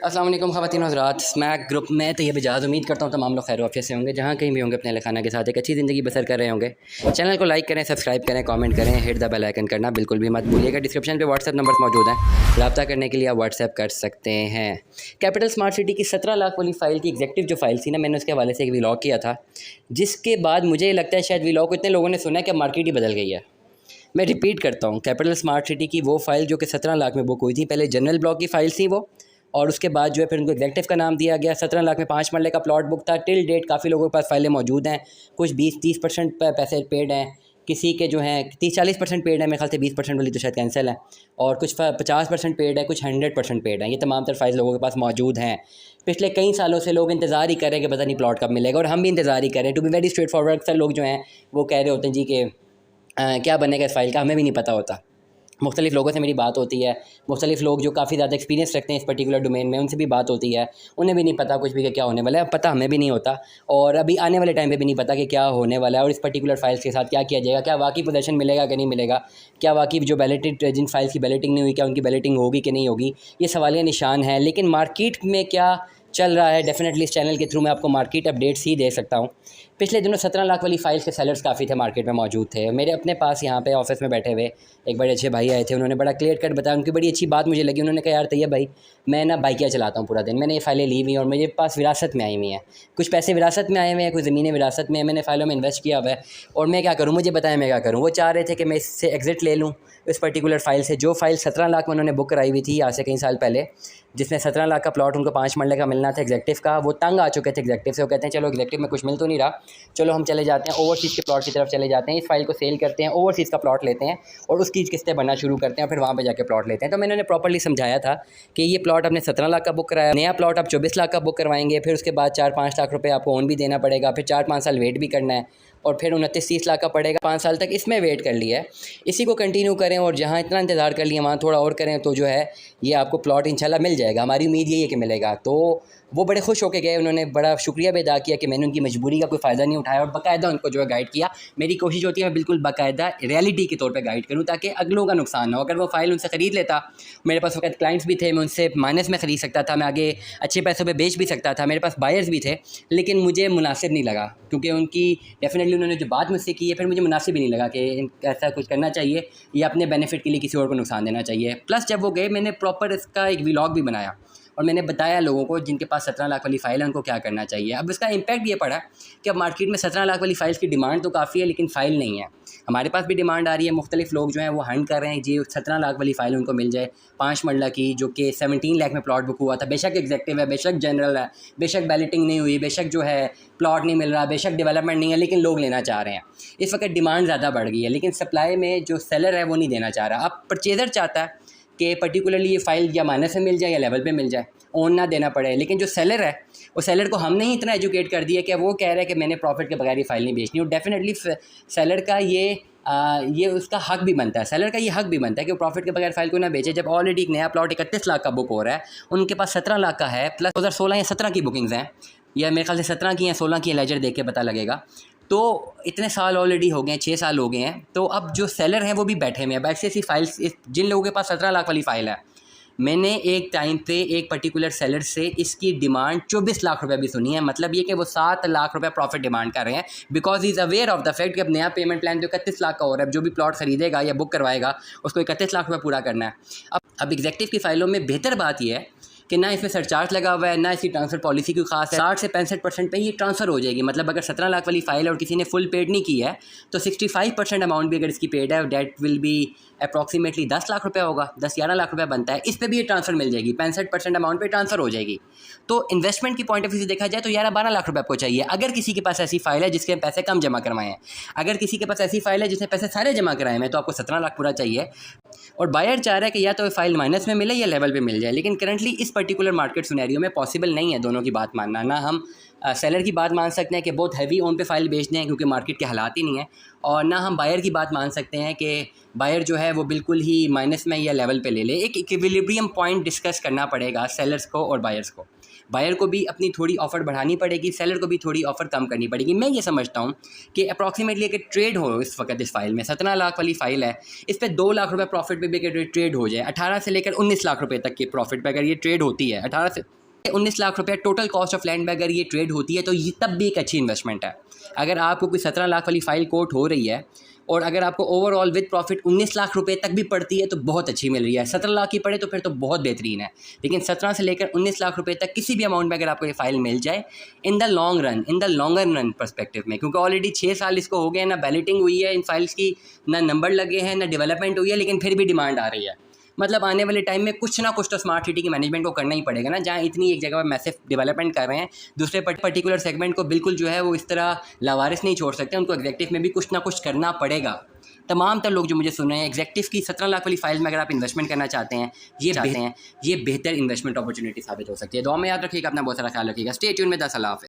अस्सलाम वालेकुम ख़वातीन हज़रात, स्मैक ग्रुप में तो ये बजाज उम्मीद करता हूँ तमाम लोग खैर वाफियत से होंगे, जहाँ कहीं भी होंगे अपने खाना के साथ एक अच्छी ज़िंदगी बसर कर रहे होंगे। चैनल को लाइक करें, सब्सक्राइब करें, कमेंट करें, हिट द बेल आइकन करना बिल्कुल भी मत भूलिएगा। डिस्क्रिप्शन पे व्हाट्सएप नंबर मौजूद हैं, रब्ता करने के लिए आप व्हाट्सएप कर सकते हैं। कैपिटल स्मार्ट सिटी की 17 लाख वाली फ़ाइल की एग्जेक्टिव जो फ़ाइल थी ना, मैंने उसके हवाले से एक व्लॉग किया था, जिसके बाद मुझे लगता है शायद व्लॉग को इतने लोगों ने सुना है कि मार्केट ही बदल गई है। मैं रिपीट करता हूँ, कैपिटल स्मार्ट सिटी की वो फ़ाइल जो कि 17 लाख में बुक हुई थी, पहले जनरल ब्लॉक की फ़ाइल थी वो, और उसके बाद जो है फिर उनको एग्जेक्टिव का नाम दिया गया। 17 लाख में 5 मरले का प्लॉट बुक था। टिल डेट काफ़ी लोगों के पास फाइलें मौजूद हैं, कुछ 20-30% पैसे पेड हैं, किसी के जो हैं 30-40% पेड है, मेरे ख्याल से 20% वाली तो शायद कैंसिल है, और कुछ 50% पेड है, कुछ 100% पेड है। ये तमाम तर फाइल लोगों के पास मौजूद हैं। पिछले कई सालों से लोग इंतज़ार ही कर रहे हैं कि पता नहीं प्लॉट कब मिलेगा, और हम भी इंतज़ार ही कर रहे हैं। To be very straightforward, अक्सर लोग जो हैं वो कह रहे होते हैं जी कि क्या बनेगा इस फाइल का, हमें भी नहीं पता होता। मुख्तलिफ़ लोगों से मेरी बात होती है, मुख्तलिफ़ लोग जो काफ़ी ज़्यादा एक्सपीरियंस रखते हैं इस पर्टिकुलर डोमेन में, उनसे भी बात होती है। उन्हें भी नहीं पता कुछ भी कि क्या होने वाला है, अब पता हमें भी नहीं होता, और अभी आने वाले टाइम पे भी नहीं पता कि क्या होने वाला है और इस पर्टिकुलर फाइल्स के साथ क्या किया जाएगा। क्या वाकई पोजेसन मिलेगा कि नहीं मिलेगा, क्या वाकई जो बैलेटेड जिन फाइल्स की बैलेटिंग नहीं हुई, क्या उनकी बैलेटिंग होगी कि नहीं होगी, ये सवालिया निशान है। लेकिन मार्केट में क्या चल रहा है, डेफिनेटली इस चैनल के थ्रू मैं आपको मार्केट अपडेट्स ही दे सकता हूँ। पिछले दिनों 17 लाख वाली फाइल्स के सेलर्स काफ़ी थे, मार्केट में मौजूद थे। मेरे अपने पास यहाँ पे ऑफिस में बैठे हुए एक बड़े अच्छे भाई आए थे, उन्होंने बड़ा क्लियर कट बताया। उनकी बड़ी अच्छी बात मुझे लगी। उन्होंने कहा, यार तैयब भाई, मैं ना बाइकियाँ चलाता हूँ पूरा दिन, मैंने ये फाइलें ली हुई हैं और मेरे पास विरासत में आई हुई हैं, कुछ पैसे विरासत में आए हुए हैं, कुछ ज़मीनें विरासत में, मैंने फ़ाइलों में इन्वेस्ट किया हुआ है, और मैं क्या करूँ, मुझे बताएं मैं क्या करूँ। वो चाह रहे थे कि मैं इससे एग्ज़िट ले लूँ इस पर्टिकुलर फ़ाइल से, जो फ़ाइल 17 लाख में उन्होंने बुक कराई हुई थी आज से कई साल पहले, जिसमें 17 लाख का प्लॉट उनको 5 मरले का मिलना था एग्जेक्टिव का। वो तंग आ चुके थे एग्जेक्टिव से, वो कहते हैं चलो एग्जेक्टिव में कुछ मिल तो नहीं रहा, चलो हम चले जाते हैं ओवरसीज़ के प्लॉट की तरफ चले जाते हैं, इस फाइल को सेल करते हैं, ओवरसीज़ का प्लॉट लेते हैं और उसकी किस्तें बनना शुरू करते हैं, और फिर वहाँ पे जाके प्लॉट लेते हैं। तो मैंने उन्हें प्रॉपर्ली समझाया था कि ये प्लॉट आपने 17 लाख का बुक कराया, नया प्लॉट आप 24 लाख का बुक करवाएंगे, फिर उसके बाद 4-5 लाख रुपये आपको ओन भी देना पड़ेगा, फिर 4-5 साल वेट भी करना है, और फिर 29-30 लाख का पड़ेगा 5 साल तक। इसमें वेट कर लिया है, इसी को कंटिन्यू करें, और जहाँ इतना इंतज़ार कर लिया वहाँ थोड़ा और करें, तो जो है ये आपको प्लॉट इंशाल्लाह मिल जाएगा। हमारी उम्मीद यही है कि मिलेगा। तो वो बड़े खुश होकर गए, उन्होंने बड़ा शुक्रिया भी अदा किया कि मैंने उनकी मजबूरी का कोई फ़ायदा नहीं उठाया, और बाकायदा उनको जो है गाइड किया। मेरी कोशिश होती है मैं बिल्कुल बाकायदा रियलिटी के तौर पे गाइड करूँ, ताकि अगलों का नुकसान ना हो। अगर वो फ़ाइल उनसे ख़रीद लेता, मेरे पास वक्त क्लाइंट्स भी थे, मैं उनसे माइनस में ख़रीद सकता था, मैं आगे अच्छे पैसों पे बेच भी सकता था, मेरे पास बायर्स भी थे, लेकिन मुझे मुनासिब नहीं लगा, क्योंकि उनकी डेफिनेटली उन्होंने जो बात मुझसे की है, फिर मुझे मुनासिब ही नहीं लगा कि ऐसा कुछ करना चाहिए या अपने बेनिफिट के लिए किसी और को नुकसान देना चाहिए। प्लस जब वो गए, मैंने प्रॉपर इसका एक व्लॉग भी बनाया और मैंने बताया लोगों को जिनके पास 17 लाख वाली फ़ाइल है उनको क्या करना चाहिए। अब इसका इम्पैक्ट ये पड़ा कि अब मार्केट में 17 लाख वाली फ़ाइल्स की डिमांड तो काफ़ी है, लेकिन फ़ाइल नहीं है। हमारे पास भी डिमांड आ रही है, मुख्तलिफ लोग जो हैं वो हंट कर रहे हैं जी 17 लाख वाली फ़ाइल उनको मिल जाए, 5 मरला की, जो कि 17 लाख में प्लॉट बुक हुआ था। बेशक एग्जेक्टिव है, बेशक जनरल है, बेशक बैलेटिंग नहीं हुई, बेशक जो है प्लॉट नहीं मिल रहा, बेशक डेवलपमेंट नहीं है, लेकिन लोग लेना चाह रहे हैं। इस वक्त डिमांड ज़्यादा बढ़ गई है, लेकिन सप्लाई में जो सेलर है वो नहीं देना चाह रहा। अब परचेज़र चाहता है कि पर्टिकुलरली ये फ़ाइल या माइनस में मिल जाए या लेवल पे मिल जाए, ओन ना देना पड़े। लेकिन जो सेलर है, वो सेलर को हमने ही इतना एजुकेट कर दिया कि वो कह रहा है कि मैंने प्रॉफिट के बगैर ये फ़ाइल नहीं बेचनी। और डेफिनेटली सेलर का ये उसका हक भी बनता है, सेलर का ये हक भी बनता है कि वो प्रॉफिट के बगैर फ़ाइल को ना बेचे। जब ऑलरेडी एक नया प्लॉट 31 लाख का बुक हो रहा है, उनके पास 17 लाख का है, प्लस 2016 या 17 की बुकिंग्स हैं, या मेरे ख्याल से 17 की या 16 की, लेजर देख के पता लगेगा। तो इतने साल ऑलरेडी हो गए हैं, 6 साल हो गए हैं। तो अब जो सेलर हैं वो भी बैठे हुए हैं। अब ऐसी फ़ाइल्स जिन लोगों के पास 17 लाख वाली फ़ाइल है, मैंने एक टाइम पे एक पर्टिकुलर सेलर से इसकी डिमांड 24 लाख रुपए भी सुनी है। मतलब ये कि वो 7 लाख रुपए प्रॉफिट डिमांड कर रहे हैं, because he is aware of the fact कि अब नया पेमेंट प्लान जो 31 लाख का हो रहा है, जो भी प्लॉट खरीदेगा या बुक करवाएगा उसको 31 लाख रुपये पूरा करना है। अब एग्जेक्टिव की फ़ाइलों में बेहतर बात यह है कि ना इसमें सरचार्ज लगा हुआ है, ना इसकी ट्रांसफ़र पॉलिसी कोई खास है। 60 से 65% पे ये ट्रांसफ़र हो जाएगी। मतलब अगर 17 लाख वाली फ़ाइल है और किसी ने फुल पेड नहीं की है, तो 65% अमाउंट भी अगर इसकी पेड है, that will be approximately 10 lakh रुपये होगा, 10-11 लाख रुपये बनता है। इस पर भी ये ट्रांसफ़र मिल जाएगी, 65% अमाउंट पे ट्रांसफ़र हो जाएगी। तो इन्वेस्टमेंट की पॉइंट ऑफ व्यू से देखा जाए तो 11-12 लाख रुपये आपको चाहिए, अगर किसी के पास ऐसी फ़ाइल है जिसके पैसे कम जमा करवाए हैं। अगर किसी के पास ऐसी फ़ाइल है जिसने पैसे सारे जमा कराए हैं, तो आपको 17 लाख पूरा चाहिए। और बायर चाह रहा है कि या तो फ़ाइल माइनस में मिले या लेवल पे मिल जाए, लेकिन करंटली इस पर्टिकुलर मार्केट सिनेरियो में पॉसिबल नहीं है दोनों की बात मानना। ना हम सेलर की बात मान सकते हैं कि बहुत हैवी ओन पे फ़ाइल बेच दें, क्योंकि मार्केट के हालात ही नहीं है, और ना हम बायर की बात मान सकते हैं कि बायर जो है वो बिल्कुल ही माइनस में या लेवल पे ले ले। एक इक्विलिब्रियम पॉइंट डिस्कस करना पड़ेगा सेलर्स को और बायर्स को। बायर को भी अपनी थोड़ी ऑफ़र बढ़ानी पड़ेगी, सेलर को भी थोड़ी ऑफ़र कम करनी पड़ेगी। मैं ये समझता हूँ कि अप्रॉक्सीमेटली अगर ट्रेड हो इस वक्त इस फाइल में 17 लाख वाली फ़ाइल है, इस पर 2 लाख रुपये प्रॉफिट पे भी अगर ट्रेड हो जाए, 18 से लेकर 19 लाख रुपये तक के प्रॉफिट पे अगर ये ट्रेड होती है, 18 से 19 लाख रुपये टोटल कॉस्ट ऑफ लैंड में अगर ये ट्रेड होती है, तो ये तब भी एक अच्छी इन्वेस्टमेंट है। अगर आपको कोई 17 लाख वाली फ़ाइल कोट हो रही है और अगर आपको ओवरऑल विद प्रॉफिट 19 लाख रुपए तक भी पड़ती है तो बहुत अच्छी मिल रही है। 17 लाख की पड़े तो फिर तो बहुत बेहतरीन है, लेकिन 17 से लेकर 19 लाख रुपए तक किसी भी अमाउंट में अगर आपको ये फ़ाइल मिल जाए in the long run, in the longer run perspective में, क्योंकि ऑलरेडी 6 साल इसको हो गए, ना बैलेटिंग हुई है इन फाइल्स की, ना नंबर लगे हैं, ना डेवलपमेंट हुई है, लेकिन फिर भी डिमांड आ रही है। मतलब आने वाले टाइम में कुछ ना कुछ तो स्मार्ट सिटी की मैनेजमेंट को करना ही पड़ेगा ना। जहाँ इतनी एक जगह पर मैसिव डेवलपमेंट कर रहे हैं, दूसरे पर्टिकुलर सेगमेंट को बिल्कुल जो है वो इस तरह लावारिस नहीं छोड़ सकते, उनको एग्जेक्टिव में भी कुछ ना कुछ करना पड़ेगा। तमाम तर लोग जो मुझे सुन रहे हैं, एग्जेक्टिव की 17 लाख वाली फाइल में अगर आप इन्वेस्टमेंट करना चाहते हैं, ये बेहतर इन्वेस्टमेंट अपॉर्चुनिटी साबित हो सकती है। दुआ में याद रखिएगा, अपना बहुत सारा ख्याल रखिएगा। स्टे ट्यून में 10 अल्लाह हाफ़िज़।